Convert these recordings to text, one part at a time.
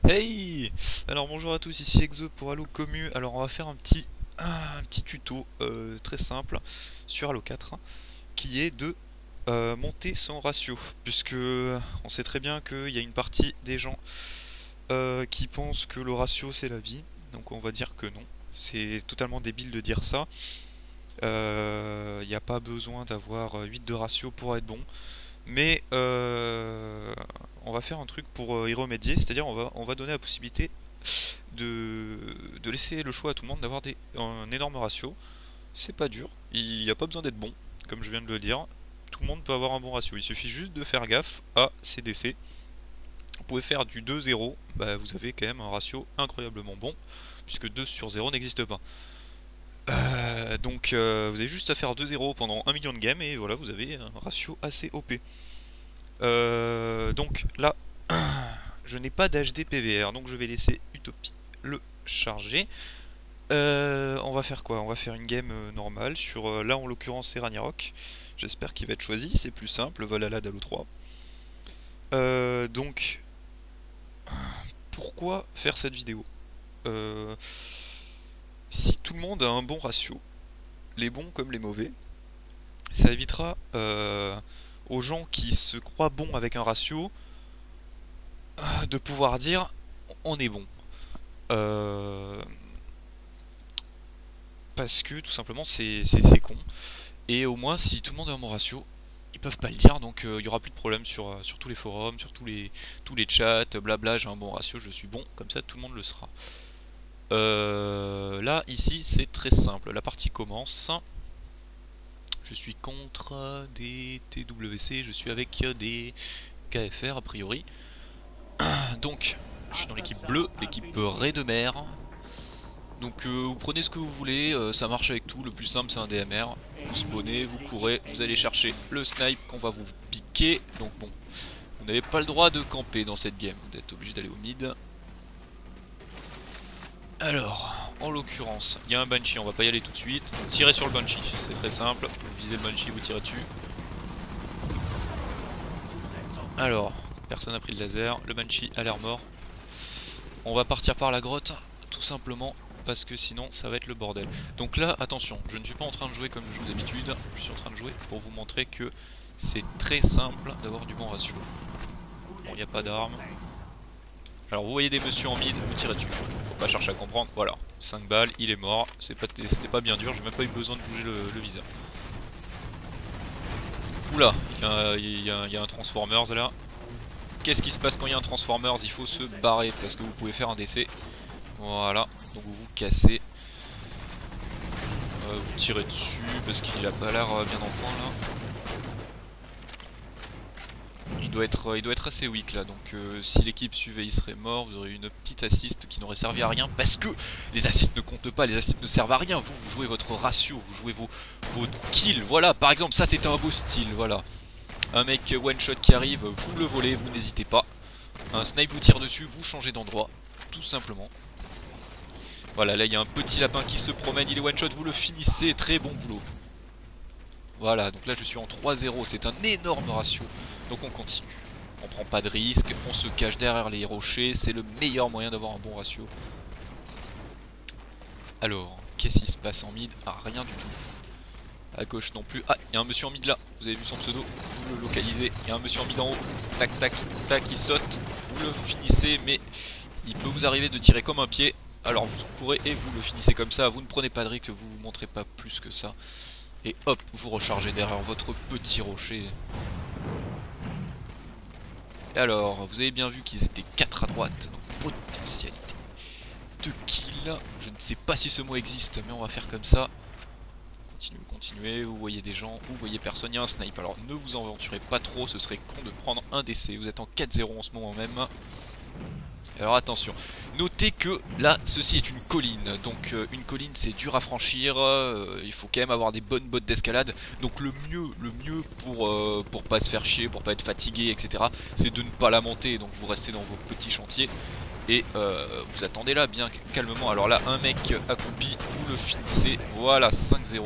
Hey! Alors bonjour à tous, ici Exo pour Halo Commu. Alors on va faire un petit tuto très simple sur Halo 4 qui est de monter son ratio. Puisque on sait très bien qu'il y a une partie des gens qui pensent que le ratio c'est la vie. Donc on va dire que non. C'est totalement débile de dire ça. Il n'y a pas besoin d'avoir 8 de ratio pour être bon. Mais on va faire un truc pour y remédier, c'est-à-dire on va donner la possibilité de laisser le choix à tout le monde d'avoir un énorme ratio. C'est pas dur, il n'y a pas besoin d'être bon, comme je viens de le dire. Tout le monde peut avoir un bon ratio, il suffit juste de faire gaffe à ses décès. Vous pouvez faire du 2-0, bah vous avez quand même un ratio incroyablement bon, puisque 2 sur 0 n'existe pas. Donc vous avez juste à faire 2-0 pendant 1 million de games et voilà, vous avez un ratio assez OP. Donc là, je n'ai pas d'HD PVR, donc je vais laisser Utopie le charger. On va faire quoi? On va faire une game normale sur, là en l'occurrence c'est Ragnarok. J'espère qu'il va être choisi, c'est plus simple, Valhalla d'Halo 3. Donc, pourquoi faire cette vidéo? Si tout le monde a un bon ratio, les bons comme les mauvais, ça évitera aux gens qui se croient bons avec un ratio de pouvoir dire on est bon. Parce que tout simplement c'est con. Et au moins si tout le monde a un bon ratio, ils peuvent pas le dire, donc il y aura plus de problème sur tous les forums, sur tous les chats, blabla, j'ai un bon ratio, je suis bon, comme ça tout le monde le sera. Là ici c'est très simple, la partie commence. Je suis contre des TWC, je suis avec des KFR a priori. Donc, je suis dans l'équipe bleue, l'équipe raie de mer. Donc vous prenez ce que vous voulez, ça marche avec tout, le plus simple c'est un DMR. Vous spawnez, vous courez, vous allez chercher le snipe qu'on va vous piquer. Donc bon, vous n'avez pas le droit de camper dans cette game, vous êtes obligé d'aller au mid. Alors, en l'occurrence, il y a un Banshee, on va pas y aller tout de suite. Vous tirez sur le Banshee, c'est très simple. Vous visez le Banshee, vous tirez dessus. Alors, personne n'a pris le laser, le Banshee a l'air mort. On va partir par la grotte, tout simplement, parce que sinon ça va être le bordel. Donc là, attention, je ne suis pas en train de jouer comme je joue d'habitude, je suis en train de jouer pour vous montrer que c'est très simple d'avoir du bon ratio. Bon, il n'y a pas d'armes. Alors vous voyez des messieurs en mid, vous tirez dessus. Faut pas chercher à comprendre, voilà. 5 balles, il est mort, c'était pas bien dur, j'ai même pas eu besoin de bouger le viseur. Oula, il y a un Transformers là. Qu'est-ce qui se passe quand il y a un Transformers? Il faut se barrer parce que vous pouvez faire un décès. Voilà, donc vous vous cassez. Vous tirez dessus parce qu'il a pas l'air bien en point là. Il doit être assez weak là, donc si l'équipe suivait il serait mort, vous aurez une petite assist qui n'aurait servi à rien parce que les assists ne comptent pas, les assists ne servent à rien, vous jouez votre ratio, vous jouez vos kills, voilà, par exemple ça c'était un beau style, voilà. Un mec one shot qui arrive, vous le volez, vous n'hésitez pas. Un snipe vous tire dessus, vous changez d'endroit, tout simplement. Voilà, là il y a un petit lapin qui se promène, il est one shot, vous le finissez, très bon boulot. Voilà, donc là je suis en 3-0, c'est un énorme ratio. Donc on continue. On prend pas de risque, on se cache derrière les rochers, c'est le meilleur moyen d'avoir un bon ratio. Alors, qu'est-ce qui se passe en mid? Ah, rien du tout. À gauche non plus. Ah, il y a un monsieur en mid là, vous avez vu son pseudo, vous le localisez. Il y a un monsieur en mid en haut, tac tac tac, il saute, vous le finissez, mais il peut vous arriver de tirer comme un pied. Alors vous courez et vous le finissez comme ça, vous ne prenez pas de risque, vous vous montrez pas plus que ça. Et hop, vous rechargez derrière votre petit rocher. Alors, vous avez bien vu qu'ils étaient 4 à droite, donc potentialité de kill. Je ne sais pas si ce mot existe, mais on va faire comme ça. Continuez, vous voyez des gens, vous voyez personne, il y a un snipe. Alors ne vous aventurez pas trop, ce serait con de prendre un décès. Vous êtes en 4-0 en ce moment même. Alors attention, notez que là, ceci est une colline, donc une colline c'est dur à franchir, il faut quand même avoir des bonnes bottes d'escalade, donc le mieux pour pas se faire chier, pour pas être fatigué, etc., c'est de ne pas la monter, donc vous restez dans vos petits chantiers, et vous attendez là bien calmement. Alors là, un mec accroupi, vous le finissez, voilà, 5-0,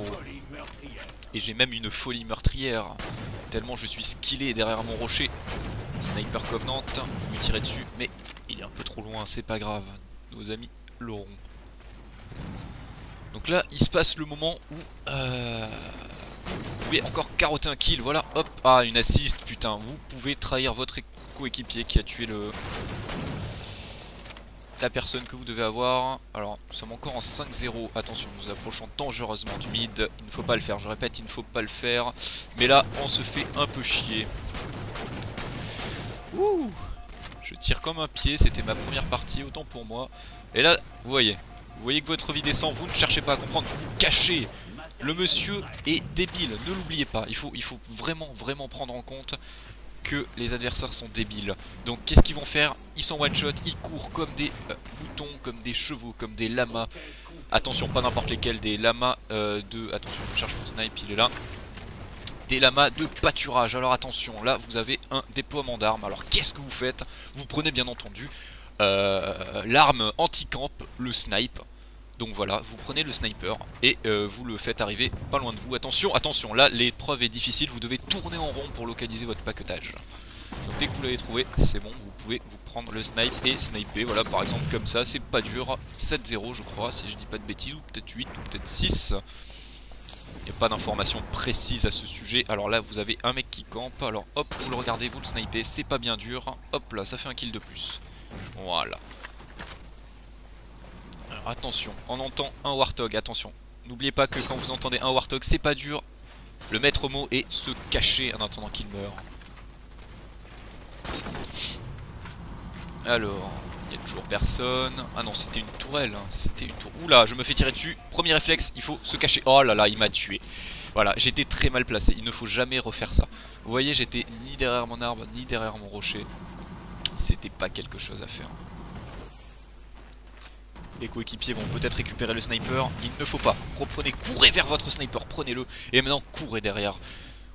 et j'ai même une folie meurtrière, tellement je suis skillé derrière mon rocher. Sniper Covenant, je lui tirais dessus, mais il suis un peu trop loin, c'est pas grave. Nos amis l'auront. Donc là, il se passe le moment où vous pouvez encore carotter un kill. Voilà, hop, ah, une assist, putain. Vous pouvez trahir votre coéquipier qui a tué la personne que vous devez avoir. Alors, nous sommes encore en 5-0. Attention, nous approchons dangereusement du mid. Il ne faut pas le faire, je répète, il ne faut pas le faire. Mais là, on se fait un peu chier. Ouh, je tire comme un pied, c'était ma première partie, autant pour moi. Et là, vous voyez que votre vie descend, vous ne cherchez pas à comprendre, vous vous cachez. Le monsieur est débile, ne l'oubliez pas. Il faut vraiment prendre en compte que les adversaires sont débiles. Donc qu'est-ce qu'ils vont faire? Ils sont one shot, ils courent comme des moutons, comme des chevaux, comme des lamas. Attention, pas n'importe lesquels, des lamas attention, je cherche mon snipe, il est là. Des lamas de pâturage. Alors attention, là vous avez un déploiement d'armes. Alors qu'est-ce que vous faites? Vous prenez bien entendu l'arme anti-camp, le snipe. Donc voilà, vous prenez le sniper et vous le faites arriver pas loin de vous. Attention, attention, là l'épreuve est difficile, vous devez tourner en rond pour localiser votre paquetage. Donc dès que vous l'avez trouvé, c'est bon, vous pouvez vous prendre le snipe et sniper. Voilà, par exemple comme ça, c'est pas dur. 7-0 je crois, si je dis pas de bêtises, ou peut-être 8 ou peut-être 6. Il n'y a pas d'informations précises à ce sujet. Alors là vous avez un mec qui campe. Alors hop, vous le regardez, vous le snipez. C'est pas bien dur. Hop là, ça fait un kill de plus. Voilà. Alors attention, on entend un Warthog. Attention, n'oubliez pas que quand vous entendez un Warthog, c'est pas dur. Le maître mot est se cacher en attendant qu'il meure. Alors, il n'y a toujours personne. Ah non, c'était une tourelle. Hein. C'était une tour. Oula, je me fais tirer dessus. Premier réflexe, il faut se cacher. Oh là là, il m'a tué. Voilà, j'étais très mal placé. Il ne faut jamais refaire ça. Vous voyez, j'étais ni derrière mon arbre, ni derrière mon rocher. C'était pas quelque chose à faire. Les coéquipiers vont peut-être récupérer le sniper. Il ne faut pas. Reprenez, courez vers votre sniper, prenez-le. Et maintenant, courez derrière.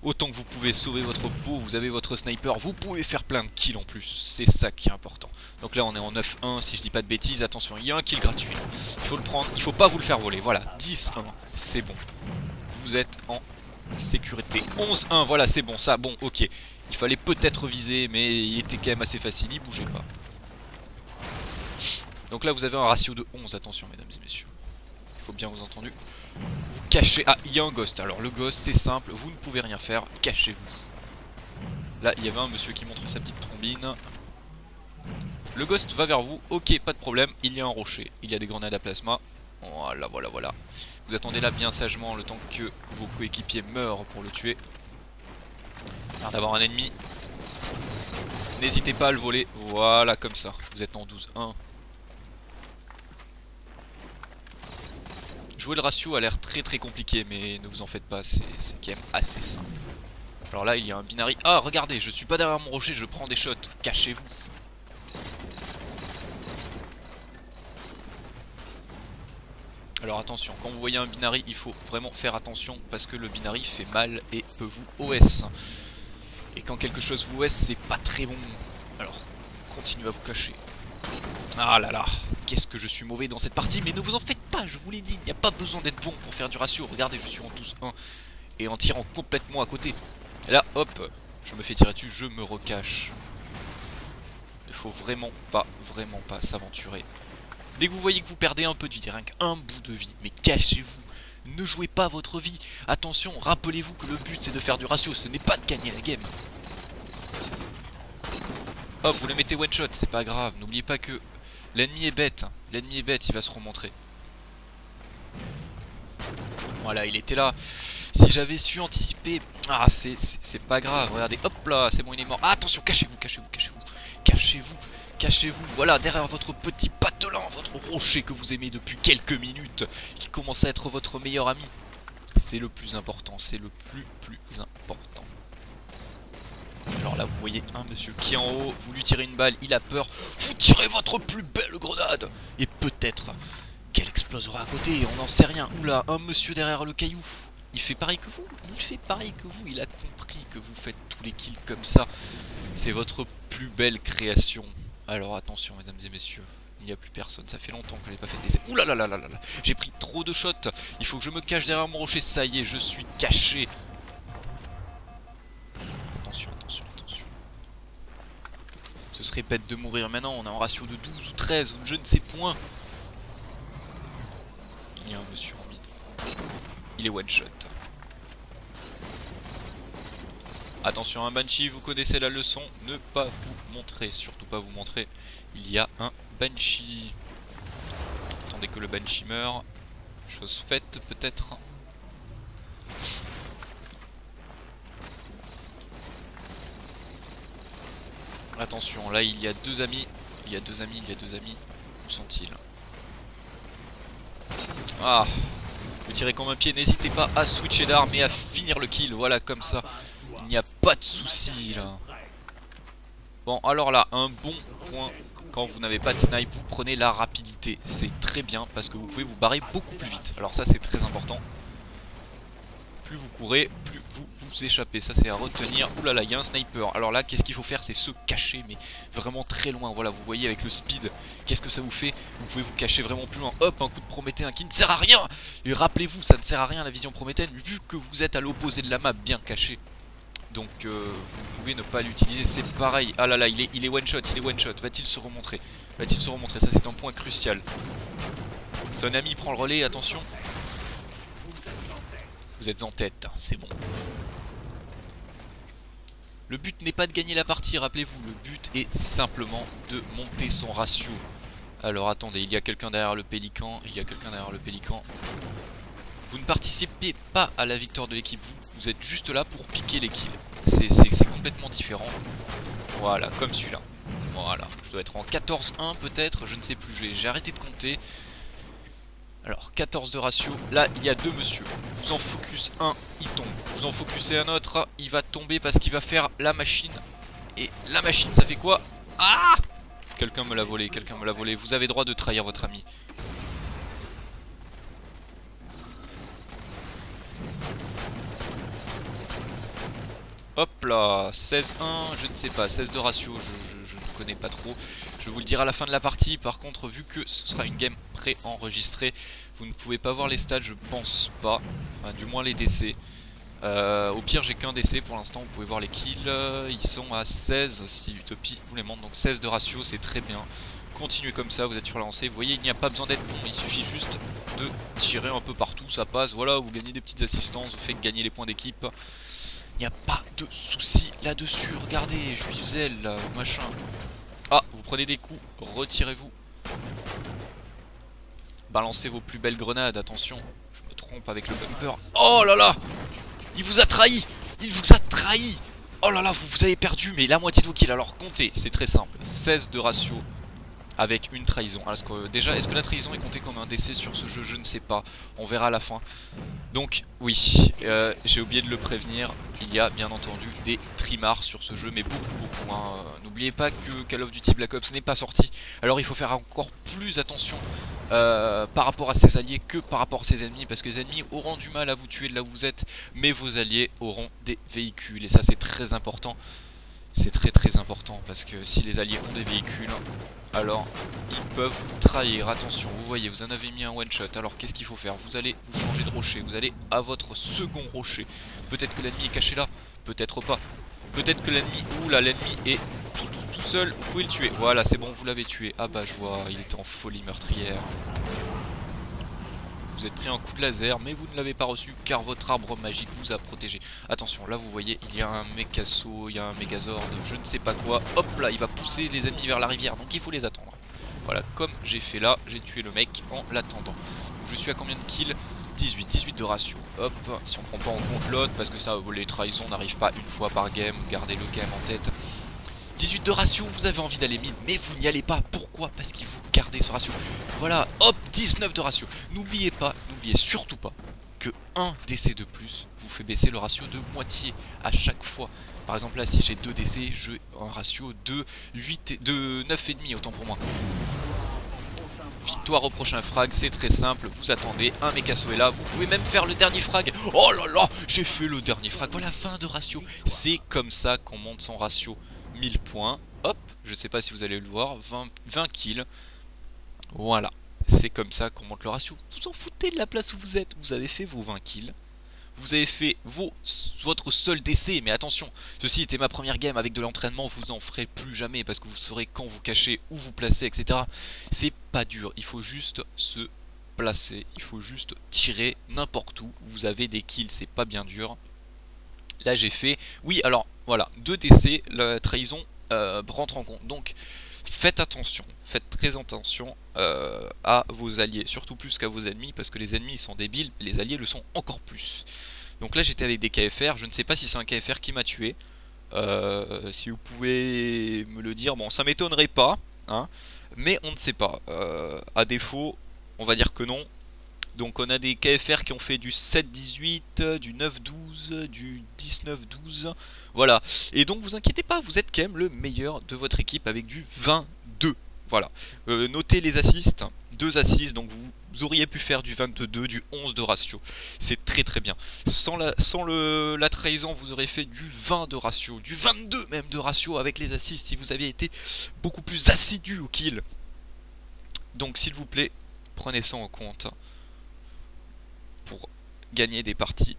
Autant que vous pouvez sauver votre peau, vous avez votre sniper, vous pouvez faire plein de kills en plus. C'est ça qui est important. Donc là, on est en 9-1, si je dis pas de bêtises. Attention, il y a un kill gratuit. Il faut le prendre, il faut pas vous le faire voler. Voilà, 10-1, c'est bon. Vous êtes en sécurité. 11-1, voilà, c'est bon, ça, bon, ok. Il fallait peut-être viser, mais il était quand même assez facile, il bougeait pas. Donc là vous avez un ratio de 11, attention mesdames et messieurs. Il faut bien vous entendu. Vous cachez, ah il y a un ghost, alors le ghost c'est simple, vous ne pouvez rien faire, cachez-vous. Là il y avait un monsieur qui montrait sa petite trombine. Le ghost va vers vous, ok pas de problème, il y a un rocher, il y a des grenades à plasma. Voilà, voilà, voilà. Vous attendez là bien sagement le temps que vos coéquipiers meurent pour le tuer. Alors d'avoir un ennemi. N'hésitez pas à le voler, voilà comme ça, vous êtes en 12-1. Jouer le ratio a l'air très compliqué, mais ne vous en faites pas, c'est quand même assez simple. Alors là il y a un binary. Ah regardez, je suis pas derrière mon rocher, je prends des shots, cachez-vous. Alors attention, quand vous voyez un binary, il faut vraiment faire attention parce que le binary fait mal et peut vous OS. Et quand quelque chose vous OS, c'est pas très bon. Alors, continuez à vous cacher. Ah là là, qu'est-ce que je suis mauvais dans cette partie, mais ne vous en faites pas, je vous l'ai dit, il n'y a pas besoin d'être bon pour faire du ratio. Regardez, je suis en 12-1 et en tirant complètement à côté. Et là, hop, je me fais tirer dessus, je me recache. Il faut vraiment pas s'aventurer. Dès que vous voyez que vous perdez un peu du terrain, un bout de vie, mais cachez-vous. Ne jouez pas votre vie. Attention, rappelez-vous que le but c'est de faire du ratio, ce n'est pas de gagner la game. Hop, vous le mettez one shot, c'est pas grave. N'oubliez pas que l'ennemi est bête. L'ennemi est bête, il va se remontrer. Voilà, il était là. Si j'avais su anticiper... Ah, c'est pas grave. Regardez, hop là, c'est bon, il est mort. Ah, attention, cachez-vous, cachez-vous, cachez-vous. Cachez-vous, cachez-vous. Voilà, derrière votre petit patelin, votre rocher que vous aimez depuis quelques minutes, qui commence à être votre meilleur ami. C'est le plus important, c'est le plus important. Alors là vous voyez un monsieur qui est en haut, vous lui tirez une balle, il a peur, vous tirez votre plus belle grenade et peut-être qu'elle explosera à côté, on n'en sait rien. Oula, un monsieur derrière le caillou, il fait pareil que vous, il a compris que vous faites tous les kills comme ça. C'est votre plus belle création. Alors attention mesdames et messieurs, il n'y a plus personne, ça fait longtemps que je n'ai pas fait d'essai. Oula là là là là là, j'ai pris trop de shots, il faut que je me cache derrière mon rocher, ça y est, je suis caché. Ce serait bête de mourir maintenant, on a un ratio de 12 ou 13 ou je ne sais point. Il y a un monsieur en mid. Il est one shot. Attention, un Banshee, vous connaissez la leçon, ne pas vous montrer, surtout pas vous montrer. Il y a un Banshee. Attendez que le Banshee meure. Chose faite peut-être. Attention, là il y a deux amis. Il y a deux amis. Où sont-ils? Ah, vous tirez comme un pied, n'hésitez pas à switcher d'arme et à finir le kill. Voilà, comme ça, il n'y a pas de souci là. Bon, alors là, un bon point. Quand vous n'avez pas de snipe, vous prenez la rapidité. C'est très bien parce que vous pouvez vous barrer beaucoup plus vite. Alors ça c'est très important. Plus vous courez, plus vous vous échappez. Ça c'est à retenir. Ouh là là, il y a un sniper. Alors là, qu'est-ce qu'il faut faire? C'est se cacher, mais vraiment très loin. Voilà, vous voyez avec le speed, qu'est-ce que ça vous fait? Vous pouvez vous cacher vraiment plus loin. Hop, un coup de Prométhéen qui ne sert à rien. Et rappelez-vous, ça ne sert à rien la vision Prométhéenne, vu que vous êtes à l'opposé de la map, bien caché. Donc vous pouvez ne pas l'utiliser, c'est pareil. Ah là là, il est one shot, Va-t-il se remontrer? Ça c'est un point crucial. Son ami prend le relais, attention. Vous êtes en tête, c'est bon. Le but n'est pas de gagner la partie, rappelez-vous. Le but est simplement de monter son ratio. Alors attendez, il y a quelqu'un derrière le pélican. Vous ne participez pas à la victoire de l'équipe, vous êtes juste là pour piquer les kills. C'est complètement différent. Voilà, comme celui-là. Voilà, je dois être en 14-1 peut-être, je ne sais plus, j'ai arrêté de compter. Alors, 14 de ratio, là il y a deux monsieur. Vous en focus un, il tombe. Vous en focusez un autre, il va tomber parce qu'il va faire la machine. Et la machine, ça fait quoi? Ah! Quelqu'un me l'a volé, vous avez droit de trahir votre ami. Hop là, 16-1, je ne sais pas, 16 de ratio, je ne connais pas trop. Je vous le dirai à la fin de la partie. Par contre, vu que ce sera une game pré-enregistrée, vous ne pouvez pas voir les stats, je pense pas. Enfin, du moins les décès. Au pire, j'ai qu'un décès pour l'instant, vous pouvez voir les kills. Ils sont à 16 si Utopie vous les montre. Donc 16 de ratio, c'est très bien. Continuez comme ça, vous êtes sur la lancée. Vous voyez, il n'y a pas besoin d'être bon, il suffit juste de tirer un peu partout, ça passe. Voilà, vous gagnez des petites assistances, vous faites gagner les points d'équipe. Il n'y a pas de souci là-dessus. Regardez, juif zèle, machin. Ah, vous prenez des coups, retirez-vous. Balancez vos plus belles grenades, attention. Je me trompe avec le bumper. Oh là là! Il vous a trahi! Oh là là, vous avez perdu, mais la moitié de vos kills. Alors comptez, c'est très simple. 16 de ratio avec une trahison. Alors, déjà, est-ce que la trahison est comptée comme un décès sur ce jeu? Je ne sais pas. On verra à la fin. Donc, oui, j'ai oublié de le prévenir. Il y a bien entendu des trimards sur ce jeu, mais beaucoup. Hein. N'oubliez pas que Call of Duty Black Ops n'est pas sorti. Alors, il faut faire encore plus attention par rapport à ses alliés que par rapport à ses ennemis, parce que les ennemis auront du mal à vous tuer de là où vous êtes, mais vos alliés auront des véhicules. Et ça, c'est très important. C'est très important, parce que si les alliés ont des véhicules, alors ils peuvent vous trahir. Attention, vous voyez, vous en avez mis un one shot. Alors qu'est-ce qu'il faut faire? Vous allez vous changer de rocher, vous allez à votre second rocher. Peut-être que l'ennemi est caché là, peut-être pas. Peut-être que l'ennemi, oula, l'ennemi est tout seul, vous pouvez le tuer. Voilà, c'est bon, vous l'avez tué. Ah bah je vois, il était en folie meurtrière. Vous êtes pris un coup de laser, mais vous ne l'avez pas reçu car votre arbre magique vous a protégé. Attention, là vous voyez, il y a un Mechaso, il y a un Megazord, je ne sais pas quoi. Hop là, il va pousser les ennemis vers la rivière, donc il faut les attendre. Voilà, comme j'ai fait là, j'ai tué le mec en l'attendant. Je suis à combien de kills? 18 de ratio. Hop, si on prend pas en compte l'autre, parce que ça, les trahisons n'arrivent pas une fois par game, gardez-le quand même en tête. 18 de ratio, vous avez envie d'aller mid, mais vous n'y allez pas. Pourquoi? Parce qu'il faut garder ce ratio. Voilà, hop, 19 de ratio. N'oubliez surtout pas que un décès de plus vous fait baisser le ratio de moitié à chaque fois. Par exemple là, si j'ai 2 décès, j'ai un ratio de 9,5, autant pour moi. Victoire au prochain frag, c'est très simple, vous attendez, un Mechaso est là, vous pouvez même faire le dernier frag. Oh là là, j'ai fait le dernier frag, voilà, fin de ratio. C'est comme ça qu'on monte son ratio. 1000 points, hop, je sais pas si vous allez le voir, 20 kills, voilà, c'est comme ça qu'on monte le ratio. Vous en foutez de la place où vous êtes, vous avez fait vos 20 kills, vous avez fait votre seul décès, mais attention, ceci était ma première game, avec de l'entraînement vous n'en ferez plus jamais, parce que vous saurez quand vous cachez, où vous placez, etc. C'est pas dur, il faut juste se placer, il faut juste tirer n'importe où, vous avez des kills, c'est pas bien dur. Là j'ai fait, oui alors voilà, 2 décès, la trahison rentre en compte, donc faites attention, faites très attention à vos alliés, surtout plus qu'à vos ennemis, parce que les ennemis sont débiles, les alliés le sont encore plus. Donc là j'étais avec des KFR, je ne sais pas si c'est un KFR qui m'a tué, si vous pouvez me le dire, bon ça m'étonnerait pas, hein, mais on ne sait pas, à défaut, on va dire que non. Donc on a des KFR qui ont fait du 7-18, du 9-12, du 19-12, voilà. Et donc vous inquiétez pas, vous êtes quand même le meilleur de votre équipe avec du 22, voilà. Notez les assists, 2 assists, donc vous auriez pu faire du 22, du 11 de ratio. C'est très très bien. Sans la trahison, vous aurez fait du 20 de ratio, du 22 même de ratio avec les assists si vous aviez été beaucoup plus assidu au kill. Donc s'il vous plaît, prenez ça en compte. Pour gagner des parties,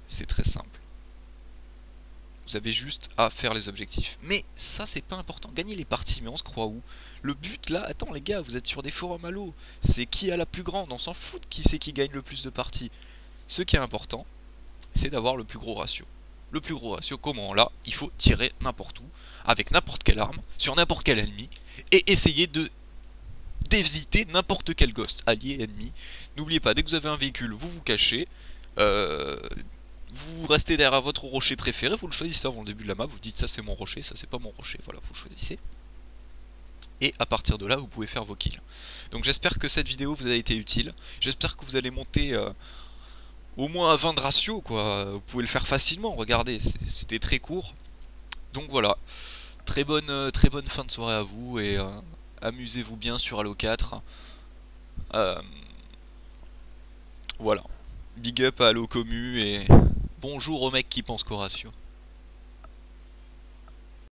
c'est très simple. Vous avez juste à faire les objectifs. Mais ça, c'est pas important. Gagner les parties, mais on se croit où? Le but, là, attends les gars, vous êtes sur des forums Halo. C'est qui a la plus grande, on s'en fout de qui c'est qui gagne le plus de parties. Ce qui est important, c'est d'avoir le plus gros ratio. Le plus gros ratio, comment? Là, il faut tirer n'importe où, avec n'importe quelle arme, sur n'importe quel ennemi, et essayer d'éviter n'importe quel ghost, allié, ennemi. N'oubliez pas, dès que vous avez un véhicule, vous vous cachez, vous restez derrière votre rocher préféré, vous le choisissez avant le début de la map, vous dites ça c'est mon rocher, ça c'est pas mon rocher, voilà, vous le choisissez. Et à partir de là, vous pouvez faire vos kills. Donc j'espère que cette vidéo vous a été utile, j'espère que vous allez monter au moins à 20 de ratio, quoi. Vous pouvez le faire facilement, regardez, c'était très court. Donc voilà, très bonne fin de soirée à vous, et amusez-vous bien sur Halo 4. Voilà. Big up à Halo Commu et bonjour aux mecs qui pensent qu'au ratio.